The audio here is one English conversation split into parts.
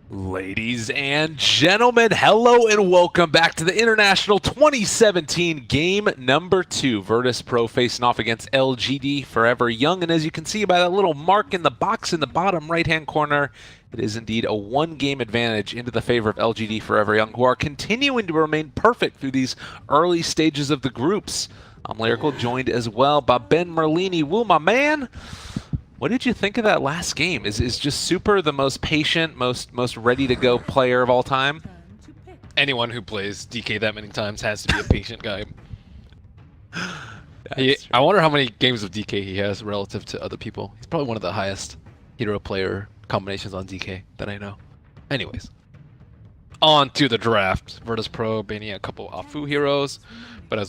Ladies and gentlemen, hello and welcome back to the International 2017 game number 2. Virtus Pro facing off against LGD Forever Young, and as you can see by that little mark in the box in the bottom right-hand corner, it is indeed a one-game advantage into the favor of LGD Forever Young, who are continuing to remain perfect through these early stages of the groups. I'm Lyrical, joined as well by Ben Merlini. Woo, my man! What did you think of that last game? Is just Super the most patient, most ready to go player of all time? Anyone who plays DK that many times has to be a patient guy. I wonder how many games of DK he has relative to other people. He's probably one of the highest hero player combinations on DK that I know. Anyways, on to the draft. Virtus Pro banning a couple Afu heroes, but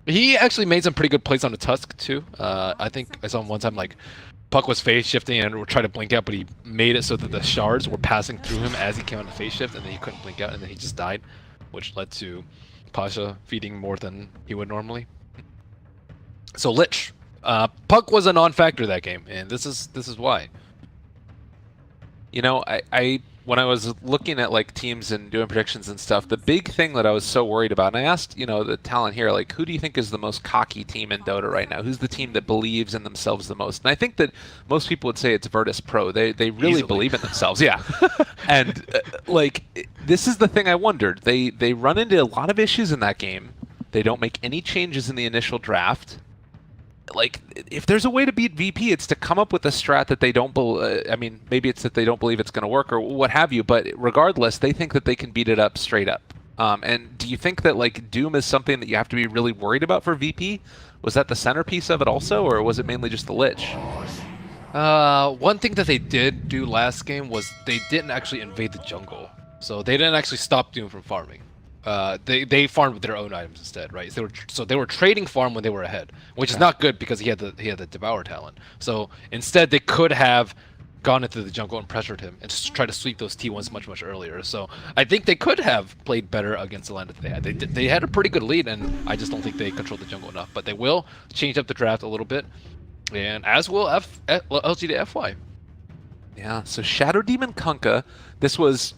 he actually made some pretty good plays on the Tusk too. I think I saw him one time like Puck was phase shifting and would try to blink out, but he made it so that the shards were passing through him as he came on the phase shift, and then he couldn't blink out, and then he just died, which led to Pasha feeding more than he would normally. So Lich, Puck was a non-factor that game, and this is why. You know, I when I was looking at like teams and doing predictions and stuff, the big thing that I was so worried about, and I asked, you know, the talent here, like, who do you think is the most cocky team in Dota right now? Who's the team that believes in themselves the most? And I think that most people would say it's Virtus Pro. They really Easily. believe in themselves, yeah. And this is the thing I wondered. They run into a lot of issues in that game. They don't make any changes in the initial draft. Like, if there's a way to beat VP, it's to come up with a strat that they don't I mean, maybe it's that they don't believe it's going to work or what have you, but regardless, they think that they can beat it up straight up. And do you think that, like, Doom is something that you have to be really worried about for VP? Was that the centerpiece of it also, or was it mainly just the Lich? One thing that they did do last game was they didn't actually invade the jungle. So they didn't actually stop Doom from farming. They farmed with their own items instead, right? So they were trading farm when they were ahead, which is not good because he had the Devour talent. So instead, they could have gone into the jungle and pressured him and just try to sweep those T1s much earlier. So I think they could have played better against the line that they had. They had a pretty good lead, and I just don't think they controlled the jungle enough. But they will change up the draft a little bit, and as will LGD FY. Yeah, so Shadow Demon Kunkka, this was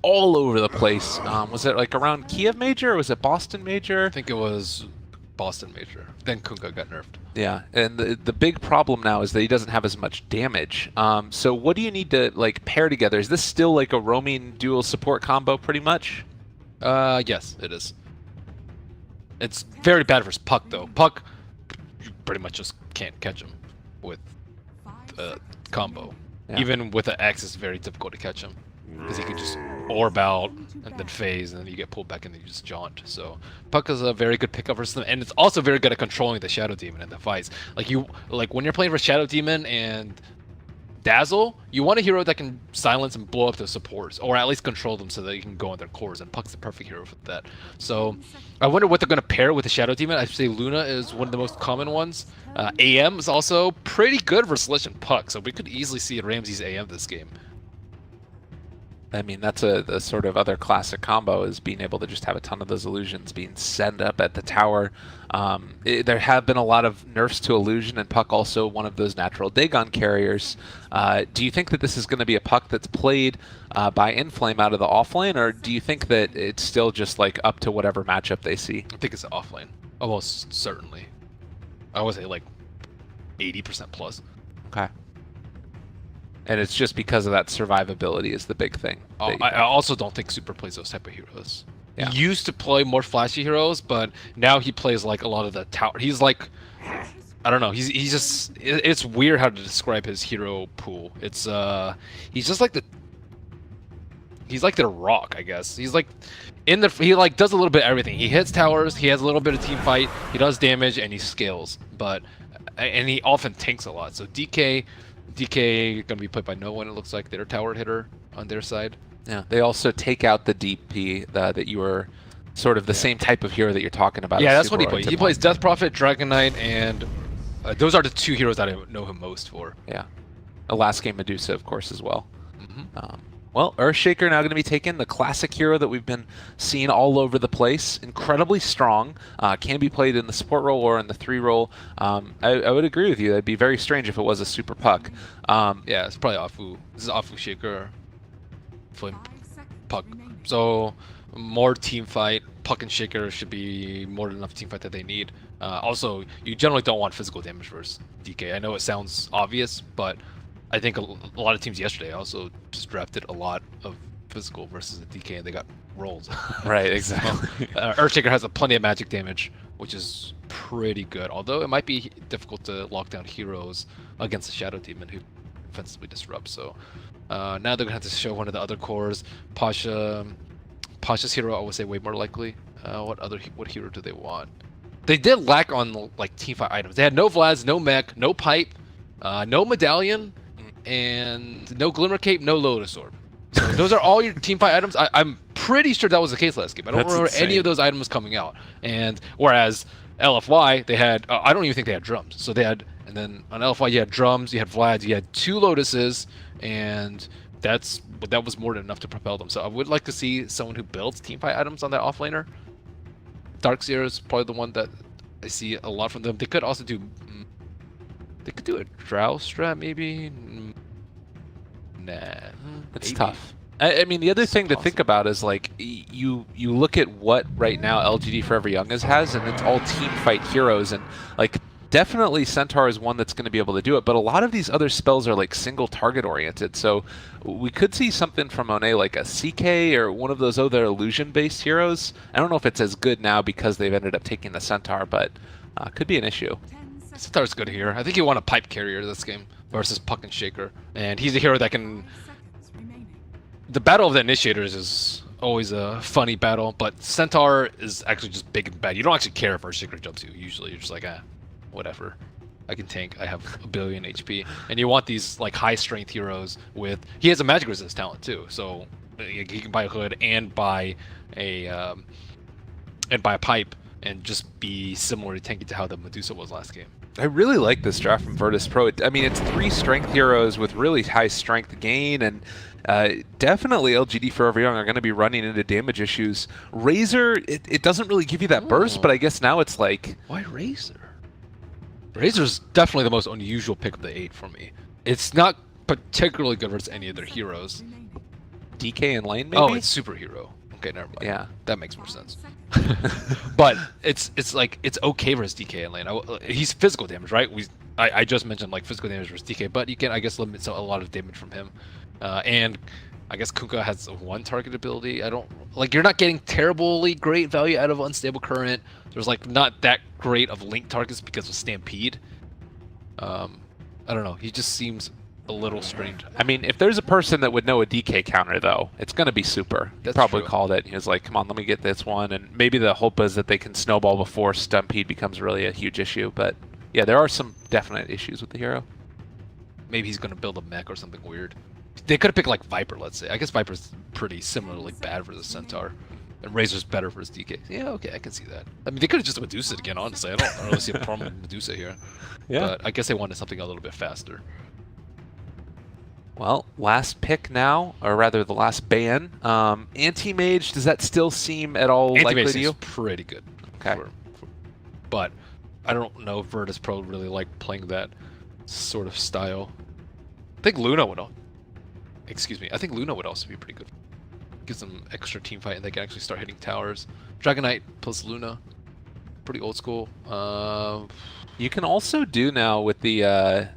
all over the place. Was it like around Kiev Major or was it Boston Major? I think it was Boston Major. Then Kunkka got nerfed. Yeah, and the big problem now is that he doesn't have as much damage. So what do you need to like pair together? Is this still like a roaming dual support combo pretty much? Yes, it is. It's very bad for Puck though. Puck, you pretty much just can't catch him with the combo. Yeah. Even with an X, it's very difficult to catch him because he could just orb out and then phase, and then you get pulled back and then you just jaunt. So Puck is a very good pickup for them, and it's also very good at controlling the Shadow Demon in the fights. Like when you're playing for Shadow Demon and Dazzle, you want a hero that can silence and blow up the supports, or at least control them so that you can go on their cores, and Puck's the perfect hero for that. So I wonder what they're going to pair with the Shadow Demon. I'd say Luna is one of the most common ones. AM is also pretty good versus Lich and Puck, so we could easily see Ramsey's AM this game. I mean, that's the sort of other classic combo, is being able to just have a ton of those illusions being set up at the tower. There have been a lot of nerfs to illusion, and Puck also one of those natural Dagon carriers. Do you think that this is going to be a Puck that's played by Inflame out of the offlane, or do you think that it's still just like up to whatever matchup they see? I think it's offlane, almost certainly. I would say like 80% plus. Okay. And it's just because of that survivability is the big thing. I also don't think Super plays those type of heroes. Yeah. He used to play more flashy heroes, but now he plays like a lot of the tower. He's like, I don't know. He's just. It's weird how to describe his hero pool. It's he's just like he's like the Rock, I guess. He's like he like does a little bit of everything. He hits towers. He has a little bit of team fight. He does damage and he scales, and he often tanks a lot. So DK gonna be played by no one. It looks like their tower hitter on their side. Yeah, they also take out the DP that you were sort of the same type of hero that you're talking about. Yeah, that's what he plays. He plays Death Prophet, Dragon Knight, and those are the two heroes that I know him most for. Yeah, a last game Medusa, of course, as well. Well, Earthshaker now going to be taking the classic hero that we've been seeing all over the place. Incredibly strong, can be played in the support role or in the 3 role. I would agree with you. That'd be very strange if it was a super Puck. Yeah, it's probably Afu. This is Afu Shaker. Flame Puck. So more team fight. Puck and Shaker should be more than enough team fight that they need. Also, you generally don't want physical damage versus DK. I know it sounds obvious, but I think a lot of teams yesterday also just drafted a lot of physical versus the DK, and they got rolled. Right, exactly. So, Earthshaker has plenty of magic damage, which is pretty good. Although it might be difficult to lock down heroes against the Shadow Demon who offensively disrupts. So now they're gonna have to show one of the other cores. Pasha's hero, I would say, way more likely. What hero do they want? They did lack on like teamfight items. They had no Vlads, no mech, no pipe, no medallion, and no glimmer cape, no lotus orb. So those are all your teamfight items. I'm pretty sure that was the case last game. I don't remember any of those items coming out. And whereas LFY, they had I don't even think they had drums. So they had, and then on LFY you had drums, you had Vlads, you had 2 lotuses, and that was more than enough to propel them. So I would like to see someone who builds teamfight items on that offlaner. Darkseer is probably the one that I see a lot from them. They could also do. They could do a Drow strat maybe. Nah, It's maybe. tough. I mean, the other thing to think about is like you look at what right now LGD Forever Young has, and it's all team fight heroes, and like definitely Centaur is one that's going to be able to do it. But a lot of these other spells are like single target oriented, so we could see something from One like a CK or one of those other illusion based heroes. I don't know if it's as good now because they've ended up taking the Centaur, but could be an issue. Centaur's good here. I think you want a pipe carrier this game versus Puck and Shaker, and he's a hero that can. The battle of the initiators is always a funny battle, but Centaur is actually just big and bad. You don't actually care if Earthshaker jumps you. Usually, you're just like, whatever. I can tank. I have a billion HP, and you want these like high strength heroes with. He has a magic resist talent too, so he can buy a hood and buy a pipe and just be similar to tanky to how the Medusa was last game. I really like this draft from Virtus Pro. I mean, it's 3 strength heroes with really high strength gain, and definitely LGD Forever Young are going to be running into damage issues. Razor, it doesn't really give you that burst, but I guess now it's like... Why Razor? Razor's definitely the most unusual pick of the 8 for me. It's not particularly good versus any other heroes. DK and lane, maybe? Oh, it's superhero. Okay, never mind. Yeah. That makes more sense. But it's like it's okay versus DK and lane. He's physical damage, right? I just mentioned like physical damage versus DK, but you can I guess limit a lot of damage from him. And I guess Kunkka has 1 target ability. I don't like you're not getting terribly great value out of unstable current. There's like not that great of link targets because of Stampede. I don't know. He just seems a little strange. I mean, if there's a person that would know a DK counter, though, it's going to be Super. He probably called it. He was like, come on, let me get this one. And maybe the hope is that they can snowball before Stampede becomes really a huge issue. But yeah, there are some definite issues with the hero. Maybe he's going to build a mech or something weird. They could have picked like Viper, let's say. I guess Viper's pretty similarly bad for the Centaur. And Razor's better for his DK. Yeah, okay, I can see that. I mean, they could have just Medusa it again, honestly. I don't really see a problem with Medusa here. Yeah. But I guess they wanted something a little bit faster. Well, last pick now, or rather the last ban. Anti-Mage, does that still seem at all likely to you? Anti-Mage is pretty good. Okay. But I don't know if Virtus Pro really like playing that sort of style. I think Luna would I think Luna would also be pretty good. Gives them extra team fight and they can actually start hitting towers. Dragon Knight plus Luna. Pretty old school. You can also do now with the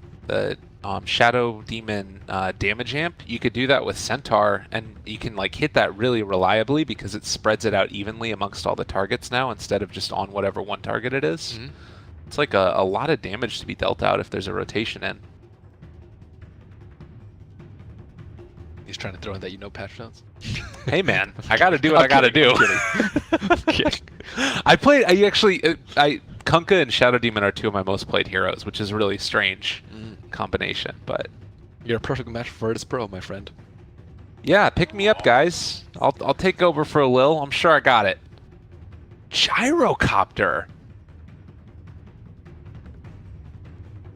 Shadow Demon damage amp. You could do that with Centaur, and you can like hit that really reliably because it spreads it out evenly amongst all the targets now instead of just on whatever one target it is. Mm-hmm. It's like a lot of damage to be dealt out if there's a rotation in. He's trying to throw in that patch notes. Hey man, I gotta do what I gotta do. Kunkka and Shadow Demon are 2 of my most played heroes, which is a really strange combination, but you're a perfect match for Virtus Pro, my friend. Yeah, pick me up, guys. I'll take over for a Lil. I'm sure I got it. Gyrocopter.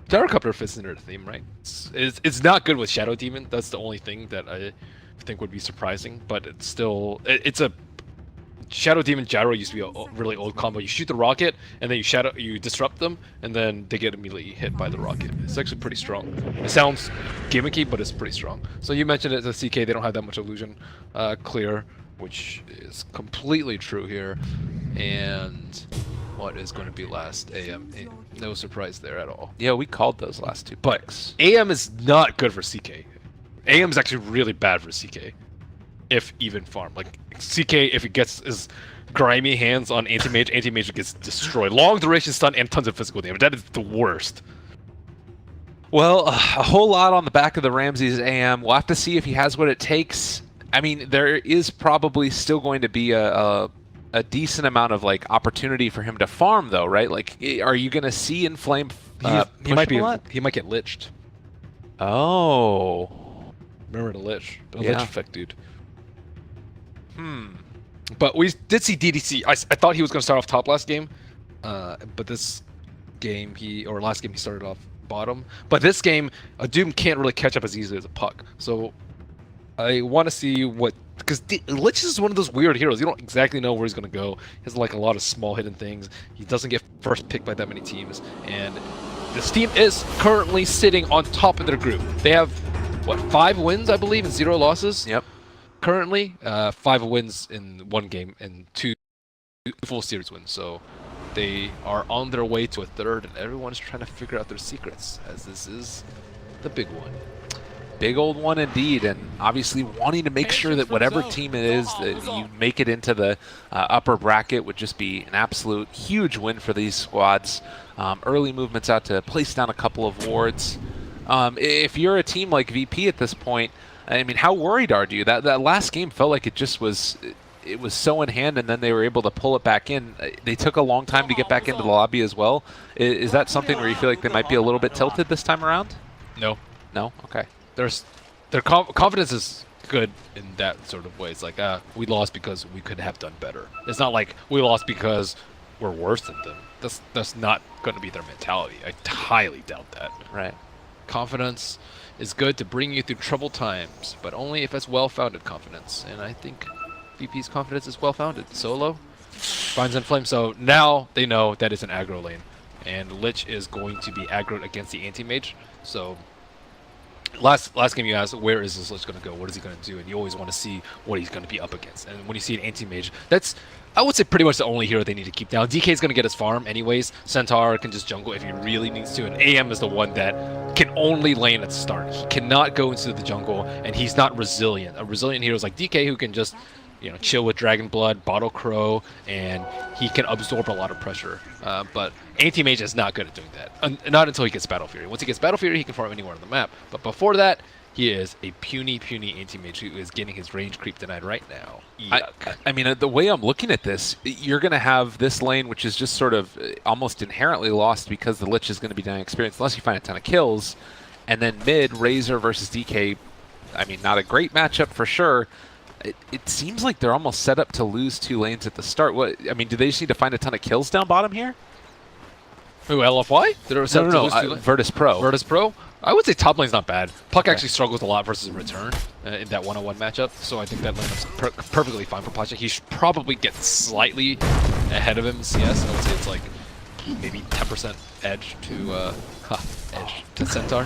Gyrocopter fits into the theme, right? It's not good with Shadow Demon. That's the only thing that I think would be surprising, but it's still it's a Shadow Demon Gyro used to be a really old combo. You shoot the rocket and then you disrupt them and then they get immediately hit by the rocket. It's actually pretty strong. It sounds gimmicky, but it's pretty strong. So you mentioned it, the CK, they don't have that much illusion clear, which is completely true here. And what is going to be last? AM. No surprise there at all. Yeah, we called those last two But picks. AM is not good for CK. AM is actually really bad for CK, if even farm. Like CK, if it gets his grimy hands on anti-mage, anti-mage gets destroyed. Long duration stun and tons of physical damage. That is the worst. Well, a whole lot on the back of the Ramses AM. We'll have to see if he has what it takes. I mean, there is probably still going to be a decent amount of like opportunity for him to farm, though, right? Like, are you going to see Inflame? He might be. He might get liched. Oh, remember the lich? The Yeah. lich effect, dude. But we did see DDC. I thought he was going to start off top last game, but this game last game he started off bottom. But this game, a Doom can't really catch up as easily as a Puck. So I want to see what, because Lich is one of those weird heroes. You don't exactly know where he's going to go. He has like a lot of small hidden things. He doesn't get first picked by that many teams. And this team is currently sitting on top of their group. They have, what, 5 wins, I believe, and 0 losses? Yep. Currently, 5 wins in 1 game and 2 full series wins. So they are on their way to a 3rd, and everyone's trying to figure out their secrets, as this is the big one. Big old one indeed, and obviously wanting to make sure that whatever team it is, that you make it into the upper bracket would just be an absolute huge win for these squads. Early movements out to place down a couple of wards. If you're a team like VP at this point, I mean, how worried are you? That last game felt like it just was. It was so in hand, and then they were able to pull it back in. They took a long time to get back into the lobby as well. Is that something where you feel like they might be a little bit tilted this time around? No. No? Okay. Their confidence is good in that sort of way. It's like, we lost because we could have done better. It's not like we lost because we're worse than them. That's not going to be their mentality. I highly doubt that. Right. Confidence is good to bring you through troubled times, but only if it's well-founded confidence. And I think VP's confidence is well-founded. Solo finds Inflame, so now they know that it's an aggro lane, and Lich is going to be aggroed against the anti-mage. So last game you asked, where is this Lich going to go? What is he going to do? And you always want to see what he's going to be up against. And when you see an anti-mage, that's, I would say, pretty much the only hero they need to keep down. DK is going to get his farm anyways. Centaur can just jungle if he really needs to. And AM is the one that can only lane at the start. He cannot go into the jungle, and he's not resilient. A resilient hero is like DK, who can just, you know, chill with Dragon Blood, Bottle Crow, and he can absorb a lot of pressure. But Anti-Mage is not good at doing that. Not until he gets Battle Fury. Once he gets Battle Fury, he can farm anywhere on the map. But before that, he is a puny Anti-Mage who is getting his range creep denied right now. I mean, the way I'm looking at this, you're going to have this lane, which is just sort of almost inherently lost because the Lich is going to be denying experience unless you find a ton of kills. And then mid, Razor versus DK, I mean, not a great matchup for sure. It seems like they're almost set up to lose 2 lanes at the start. What I mean, do they just need to find a ton of kills down bottom here? Who, LFY? No, Virtus Pro. Virtus Pro? I would say top lane's not bad. Puck actually struggles a lot versus Return in that one-on-one matchup, so I think that lineup's perfectly fine for Pachek. He should probably get slightly ahead of him in CS. I would say it's like maybe 10% edge to Centaur.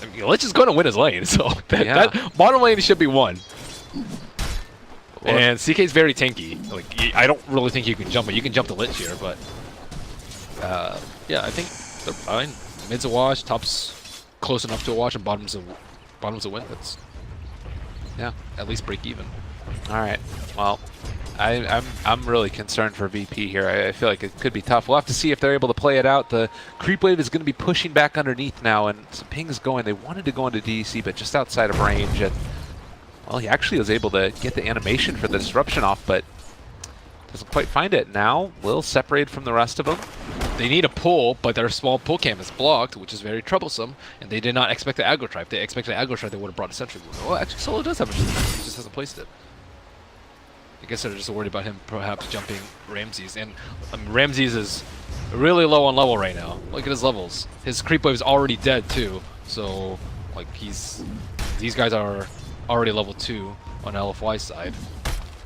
I mean, Lich is going to win his lane, so that bottom lane should be won. And CK is very tanky. Like, I don't really think you can jump it. You can jump the Lich here, but yeah, I think they're fine. Mid's a wash, top's close enough to a wash, and bottom's a win. That's at least break even. All right. Well, I'm really concerned for VP here. I feel like it could be tough. We'll have to see if they're able to play it out. The creep wave is going to be pushing back underneath now, and some ping's going. They wanted to go into DDC, but just outside of range. And well, he actually was able to get the animation for the disruption off, but doesn't quite find it. Now, Lil separated from the rest of them. They need a pull, but their small pull cam is blocked, which is very troublesome, and they did not expect the aggro trap. If they expected the aggro trap, they would have brought a sentry. Well, actually, Solo does have a sentry. He just hasn't placed it. I guess they're just worried about him perhaps jumping Ramses. And Ramses is really low on level right now. Look at his levels. His creep wave is already dead too. So, like, these guys are already level 2 on LFY side.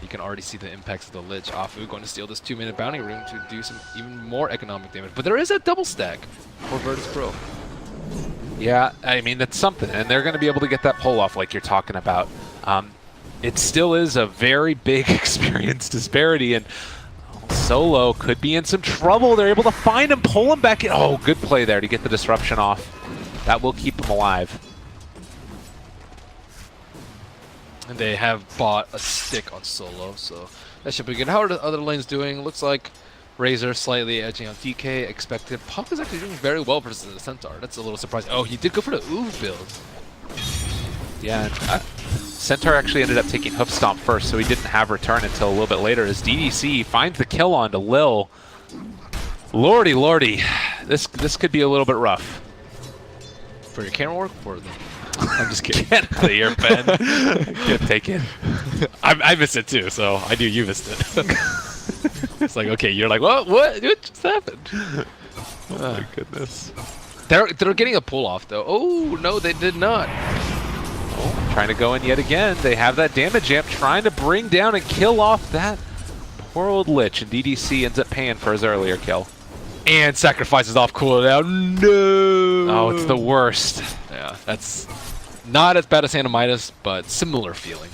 You can already see the impacts of the Lich. Afu going to steal this 2-minute bounty room to do some even more economic damage. But there is a double stack for Virtus Pro. Yeah, I mean, that's something, and they're going to be able to get that pull off like you're talking about. It still is a very big experience disparity, and Solo could be in some trouble. They're able to find him, pull him back in. Oh, good play there to get the disruption off. That will keep him alive. And they have bought a stick on Solo, so that should be good. How are the other lanes doing? Looks like Razor slightly edging on DK. Expected. Pop is actually doing very well versus the Centaur. That's a little surprising. Oh, he did go for the Oof build. Yeah, Centaur actually ended up taking Hoof Stomp first, so he didn't have return until a little bit later as DDC finds the kill onto Lil. Lordy, lordy. This could be a little bit rough. For your camera work? For the... I'm just kidding. Get out of here, Ben. Get taken. I missed it too, so I knew you missed it. It's like, okay, you're like, what? What just happened? Oh my goodness. They're getting a pull off though. Oh no, they did not. Oh, trying to go in yet again. They have that damage amp, trying to bring down and kill off that poor old Lich, and DDC ends up paying for his earlier kill. And sacrifices off cooldown. No. Oh, it's the worst. Yeah, that's not as bad as Midas, but similar feeling.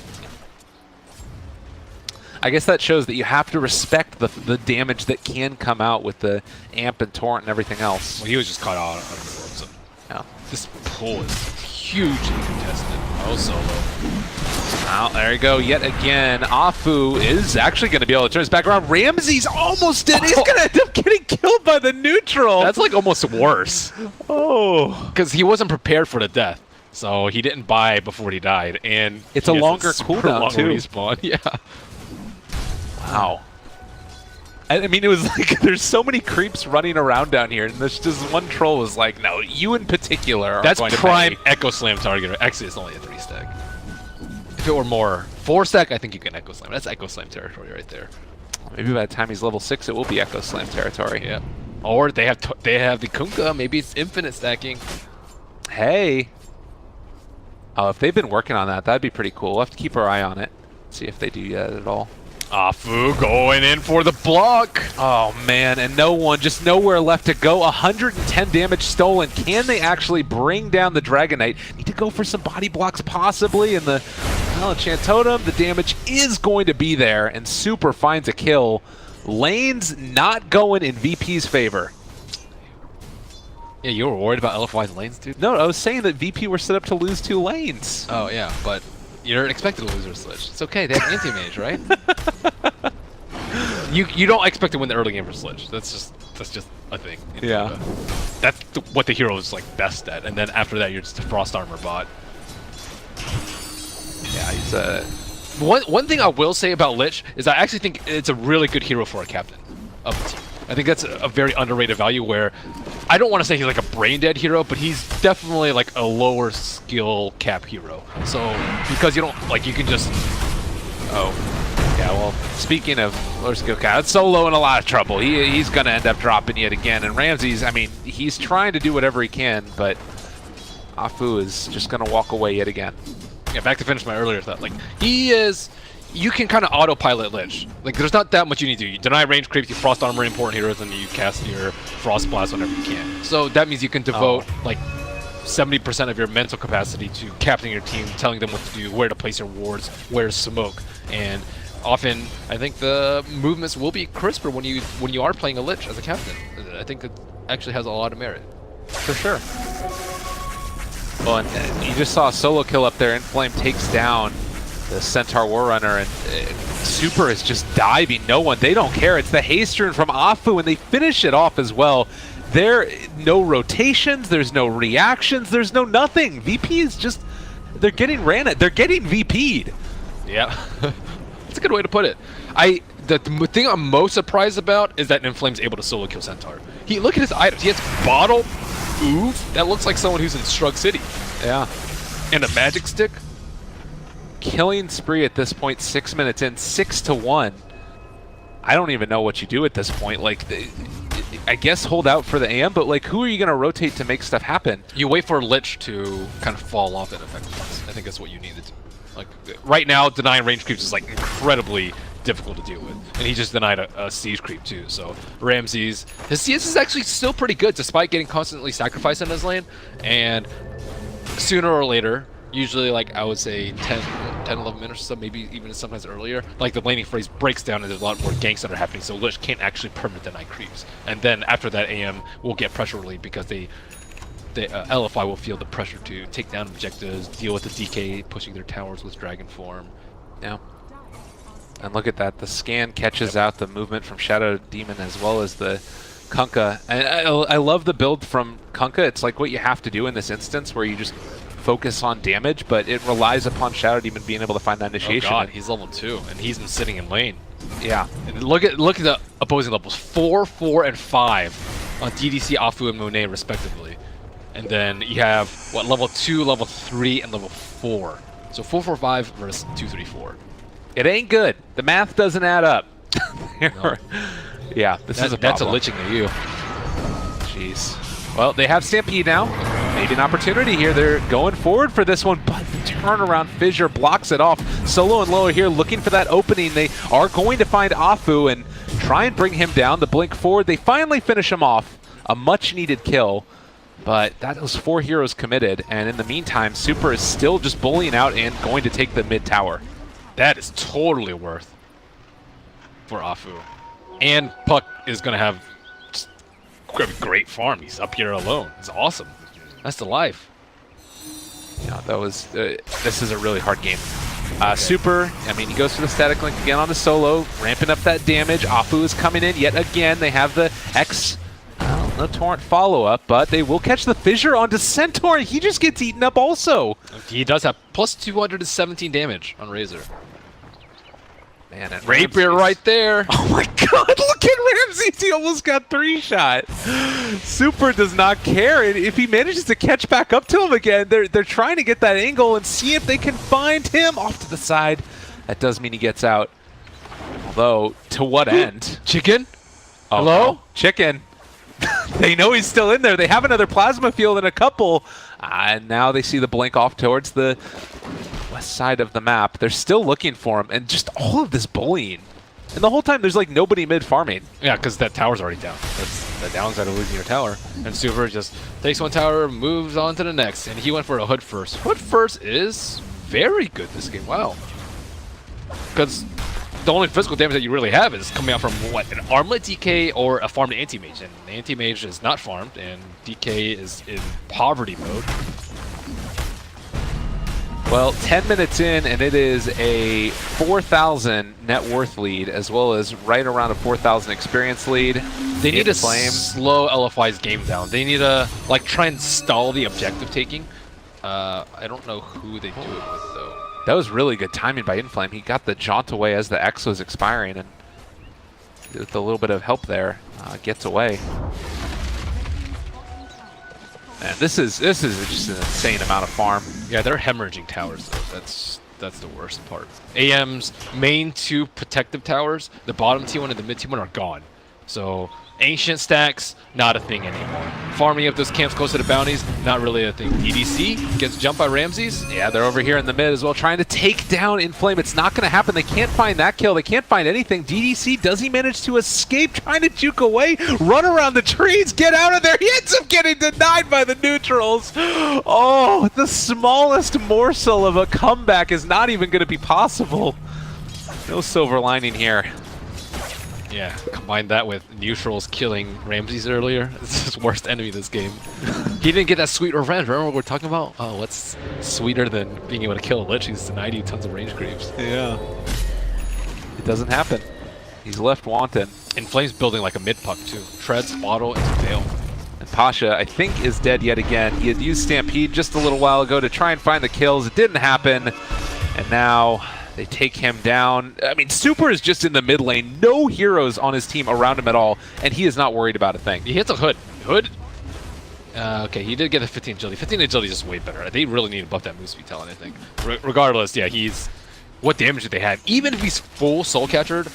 I guess that shows that you have to respect the damage that can come out with the amp and torrent and everything else. Well, he was just caught out on Frozen. Yeah. This pull is hugely contested. Oh, Solo. Well, there you go yet again. Afu is actually going to be able to turn his back around. Ramsey's almost dead. He's going to end up getting killed by the neutral. That's like almost worse. Oh. Because he wasn't prepared for the death. So he didn't buy before he died. And it's a longer cooldown, too. Respawn. Yeah. Wow. I mean, it was like there's so many creeps running around down here, and this just one troll was like, no, you in particular are That's going prime to pay. Echo Slam targeter. Actually, it's only a 3-stack. If it were more 4-stack, I think you can Echo Slam. That's Echo Slam territory right there. Maybe by the time he's level 6, it will be Echo Slam territory. Yeah. Or they have the Kunkka. Maybe it's infinite stacking. Hey. Oh, if they've been working on that, that'd be pretty cool. We'll have to keep our eye on it. See if they do that at all. Afu going in for the block. Oh man, and just nowhere left to go. 110 damage stolen. Can they actually bring down the Dragon Knight? Need to go for some body blocks possibly, and the Enchant Totem, the damage is going to be there, and Super finds a kill. Lane's not going in VP's favor. Yeah, you were worried about LFY's lanes, dude? No, I was saying that VP were set up to lose 2 lanes. Oh yeah, but you're expected to lose or switch. It's okay, they have anti-mage, right? You don't expect to win the early game for Sledge. That's just a thing. Yeah. That's what the hero is like best at, and then after that you're just a Frost Armor bot. Yeah, he's a... One thing I will say about Lich is I actually think it's a really good hero for a captain of the team. I think that's a very underrated value where I don't want to say he's like a brain dead hero, but he's definitely like a lower skill cap hero. So because you don't like you can just Yeah, well, speaking of lower skill cap, Solo in a lot of trouble. He's going to end up dropping yet again. And Ramsey's, I mean, he's trying to do whatever he can, but Afu is just going to walk away yet again. Yeah, back to finish my earlier thought. Like, you can kind of autopilot Lich. Like, there's not that much you need to do. You deny range creeps, you Frost Armor important heroes, and you cast your Frost Blast whenever you can. So that means you can devote, like, 70% of your mental capacity to captaining your team, telling them what to do, where to place your wards, where to smoke. And often, I think the movements will be crisper when you are playing a Lich as a captain. I think it actually has a lot of merit. For sure. Well, and you just saw a solo kill up there, and Flame takes down the Centaur War Runner, and Super is just diving. They don't care. It's the haste rune from Afu, and they finish it off as well. No rotations, there's no reactions, there's no nothing. VP is just, they're getting ran at. They're getting VP'd. Yeah. That's a good way to put it. The thing I'm most surprised about is that Inflame's able to solo kill Centaur. Look at his items. He has Bottle, Oof, that looks like someone who's in Shrug City. Yeah. And a Magic Stick. Killing spree at this point, 6 minutes in, 6-1. I don't even know what you do at this point. Like, I guess hold out for the AM, but like, who are you going to rotate to make stuff happen? You wait for Lich to kind of fall off in effectiveness. I think that's what you need to do. Like, right now, denying range creeps is like incredibly difficult to deal with. And he just denied a siege creep too. So Ramses, his CS is actually still pretty good despite getting constantly sacrificed in his lane. And sooner or later, usually like I would say 10, 11 minutes or so, maybe even sometimes earlier, like the laning phase breaks down and there's a lot more ganks that are happening, so Lich can't actually permanent deny creeps. And then after that, AM will get pressure relief because the LFI will feel the pressure to take down objectives, deal with the DK pushing their towers with Dragon Form. Yeah. And look at that, the scan catches out the movement from Shadow Demon as well as the Kunkka. And I love the build from Kunkka. It's like what you have to do in this instance where you just focus on damage, but it relies upon Shadow Demon being able to find that initiation. Oh god, he's level 2, and he's been sitting in lane. Yeah. And look at the opposing levels, 4, 4, and 5 on DDC, Afu, and Monet respectively. And then you have, what, level 2, level 3, and level 4. So 4, 4, 5 versus 2, 3, 4. It ain't good. The math doesn't add up. No. Yeah, this is a problem. That's a liching to you. Jeez. Well, they have Stampede now. Maybe an opportunity here. They're going forward for this one, but the turnaround Fissure blocks it off. Solo and Loa here looking for that opening. They are going to find Afu and try and bring him down. The blink forward. They finally finish him off. A much-needed kill, but that was 4 heroes committed. And in the meantime, Super is still just bullying out and going to take the mid tower. That is totally worth for Afu. And Puck is going to have a great farm. He's up here alone. It's awesome. That's the life. Yeah, that was. This is a really hard game. Super, I mean, he goes for the static link again on the Solo, ramping up that damage. Afu is coming in yet again. They have the X, no Torrent follow-up, but they will catch the Fissure onto Centaur, and he just gets eaten up also. He does have plus 217 damage on Razor. Man, and Rapier right there. Oh my god, look at Ramses. He almost got 3-shot. Super does not care. And if he manages to catch back up to him again, they're trying to get that angle and see if they can find him off to the side. That does mean he gets out. Although, to what end? Chicken? Oh, hello? No. Chicken. They know he's still in there. They have another plasma field and a couple. And now they see the blink off towards the west side of the map. They're still looking for him, and just all of this bullying. And the whole time, there's like nobody mid-farming. Yeah, because that tower's already down. That's the downside of losing your tower. And Super just takes one tower, moves on to the next, and he went for a Hood First. Hood First is very good this game. Wow. Because the only physical damage that you really have is coming out from, what, an Armlet DK or a farmed Anti-Mage. And the Anti-Mage is not farmed, and DK is in poverty mode. Well, 10 minutes in, and it is a 4,000 net worth lead, as well as right around a 4,000 experience lead. They need to slow LFY's game down. They need to like try and stall the objective taking. I don't know who they do it with, though. That was really good timing by Inflame. He got the jaunt away as the X was expiring, and with a little bit of help there, gets away. Man, this is just an insane amount of farm. Yeah, they're hemorrhaging towers, though. That's the worst part. AM's main 2 protective towers, the bottom T1 and the mid T1 are gone. So ancient stacks, not a thing anymore. Farming up those camps close to the bounties, not really a thing. EDC gets jumped by Ramses. Yeah, they're over here in the mid as well, trying to take down Inflame. It's not going to happen. They can't find that kill. They can't find anything. DDC, does he manage to escape, trying to juke away, run around the trees, get out of there? He ends up getting denied by the neutrals. Oh, the smallest morsel of a comeback is not even going to be possible. No silver lining here. Yeah, combine that with neutrals killing Ramses earlier. It's his worst enemy this game. He didn't get that sweet revenge. Remember what we're talking about? Oh, what's sweeter than being able to kill a Lich? He's denied you tons of range creeps. Yeah. It doesn't happen. He's left wanting. Inflame's building like a mid-puck too. Treads, Bottle, and Veil. And Pasha, I think, is dead yet again. He had used Stampede just a little while ago to try and find the kills. It didn't happen. And now they take him down. I mean, Super is just in the mid lane. No heroes on his team around him at all, and he is not worried about a thing. He hits a Hood. Hood? Okay, he did get a 15 agility. 15 agility is just way better. They really need to buff that move speed talent, I think. Regardless, yeah, he's... What damage do they have? Even if he's full soul catchered,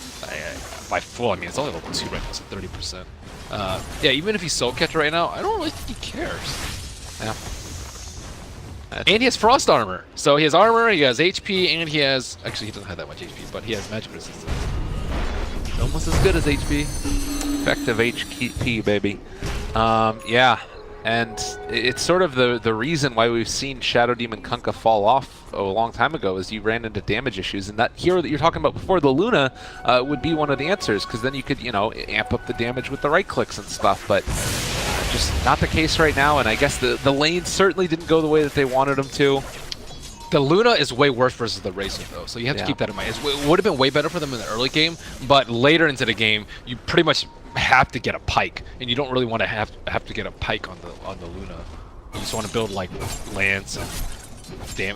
by full, I mean, it's only level 2 right now, so 30%. Yeah, even if he's soul catcher right now, I don't really think he cares. Yeah. And he has frost armor. So he has armor, he has HP, and he has... Actually, he doesn't have that much HP, but he has magic resistance. Almost as good as HP. Effective HP, baby. Yeah. And it's sort of the reason why we've seen Shadow Demon Kunkka fall off a long time ago is you ran into damage issues. And that hero that you're talking about before, the Luna, would be one of the answers, because then you could, you know, amp up the damage with the right clicks and stuff. But just not the case right now, and I guess the lane certainly didn't go the way that they wanted them to. The Luna is way worse versus the Razor, though, so you have to keep that in mind. It would have been way better for them in the early game, but later into the game, you pretty much have to get a Pike, and you don't really want to have to get a Pike on the Luna. You just want to build like Lance and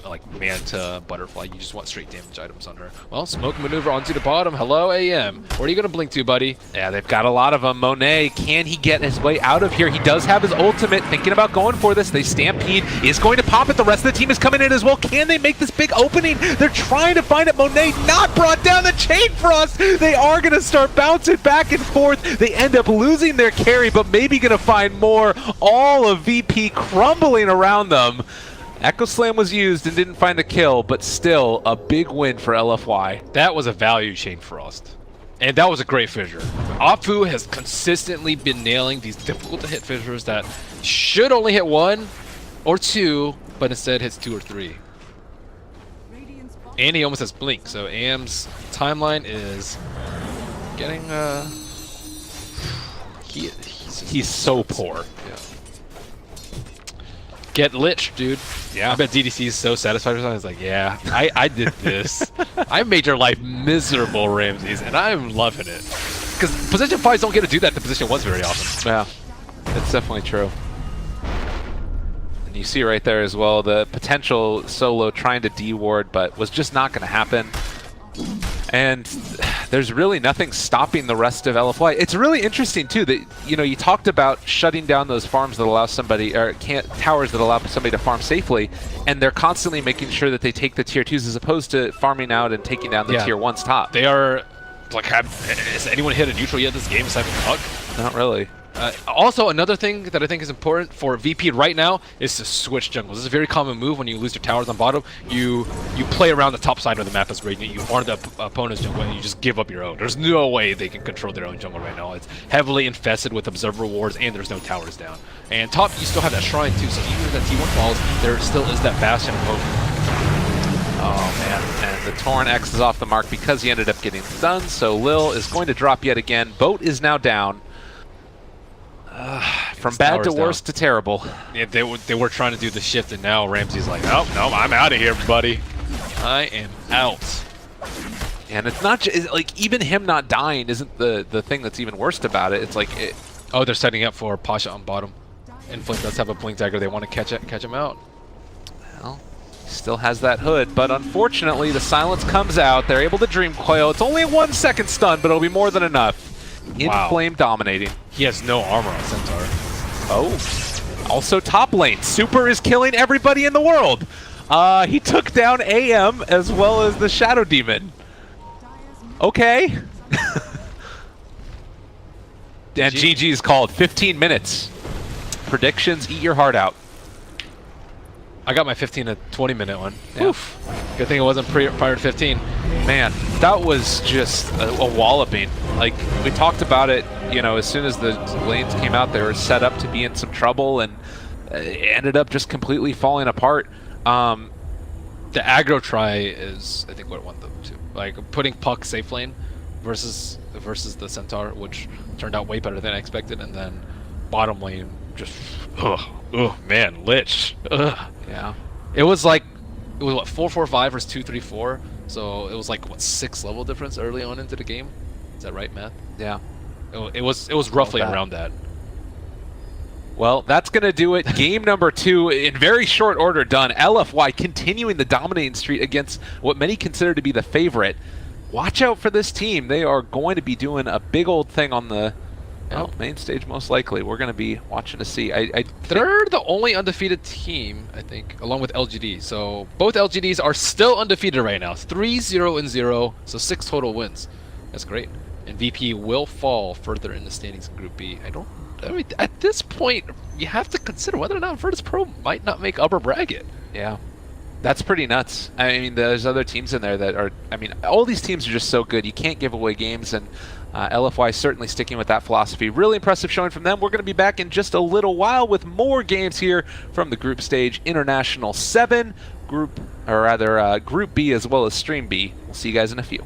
like Manta, Butterfly. You just want straight damage items on her. Well, smoke maneuver onto the bottom. Hello, AM. Where are you gonna blink to, buddy? Yeah, they've got a lot of them. Monet, can he get his way out of here? He does have his ultimate. Thinking about going for this. They Stampede is going to pop it. The rest of the team is coming in as well. Can they make this big opening? They're trying to find it. Monet not brought down the Chain Frost. They are going to start bouncing back and forth. They end up losing their carry, but maybe going to find more. All of VP crumbling around them. Echo Slam was used and didn't find the kill, but still a big win for LFY. That was a value Chain Frost. And that was a great fissure. Apu has consistently been nailing these difficult to hit fissures that should only hit 1 or 2, but instead hits 2 or 3. And he almost has blink, so AM's timeline is getting He's so poor. Yeah. Get lich, dude. Yeah. I bet DDC is so satisfied with that. He's like, yeah, I did this. I made your life miserable, Ramses, and I'm loving it. Because position 5s don't get to do that to position 1s very often. Yeah, that's definitely true. And you see right there as well the potential solo trying to D-ward, but was just not going to happen. And there's really nothing stopping the rest of LFY. It's really interesting too that, you know, you talked about shutting down those farms that allow somebody, or towers that allow somebody to farm safely, and they're constantly making sure that they take the tier 2s as opposed to farming out and taking down the tier 1s top. They are like, has anyone hit a neutral yet this game aside from Huck? Not really. Also, another thing that I think is important for VP right now is to switch jungles. This is a very common move when you lose your towers on bottom. You play around the top side of the map as Radiant. You farm the opponent's jungle and you just give up your own. There's no way they can control their own jungle right now. It's heavily infested with observer wards and there's no towers down. And top, you still have that shrine too, so even if that T1 falls, there still is that bastion of hope. Oh man, and the Torrent X is off the mark because he ended up getting stunned, so Lil is going to drop yet again. Boat is now down. From bad to worse to terrible. Yeah, they were trying to do the shift, and now Ramsey's like, oh, no, I'm out of here, buddy. I am out. And it's not just, like, even him not dying isn't the thing that's even worst about it. It's like... Oh, they're setting up for Pasha on bottom. And Flink does have a Blink Dagger. They want to catch him out. Well, he still has that hood, but unfortunately the silence comes out. They're able to Dream Coil. It's only a 1 second stun, but it'll be more than enough. In Flame dominating. He has no armor on Centaur. Oh. Also top lane. Super is killing everybody in the world. He took down AM as well as the Shadow Demon. Okay. And GG's called. 15 minutes. Predictions, eat your heart out. I got my 15 to 20 minute one. Yeah. Oof. Good thing it wasn't prior to 15. Man, that was just a walloping. Like, we talked about it, you know, as soon as the lanes came out, they were set up to be in some trouble, and it ended up just completely falling apart. The aggro try is, I think, what won them too. Like, putting Puck safe lane versus the Centaur, which turned out way better than I expected, and then bottom lane just, man, Lich. Yeah. It was what, 4-4-5 versus 2-3-4, so it was like, what, 6 level difference early on into the game? Is that right, Matt? Yeah. It was roughly around that. Well, that's going to do it. Game number 2 in very short order done. LFY continuing the dominating streak against what many consider to be the favorite. Watch out for this team. They are going to be doing a big old thing on the main stage, most likely. We're going to be watching to see. They're the only undefeated team, I think, along with LGD. So both LGDs are still undefeated right now. 3-0-0, so 6 total wins. That's great. And VP will fall further in the standings in Group B. I mean, at this point, you have to consider whether or not Virtus Pro might not make upper bracket. Yeah. That's pretty nuts. I mean, there's other teams in there that are, I mean, all these teams are just so good. You can't give away games, and LFY certainly sticking with that philosophy. Really impressive showing from them. We're going to be back in just a little while with more games here from the group stage International 7, Group B as well as Stream B. We'll see you guys in a few.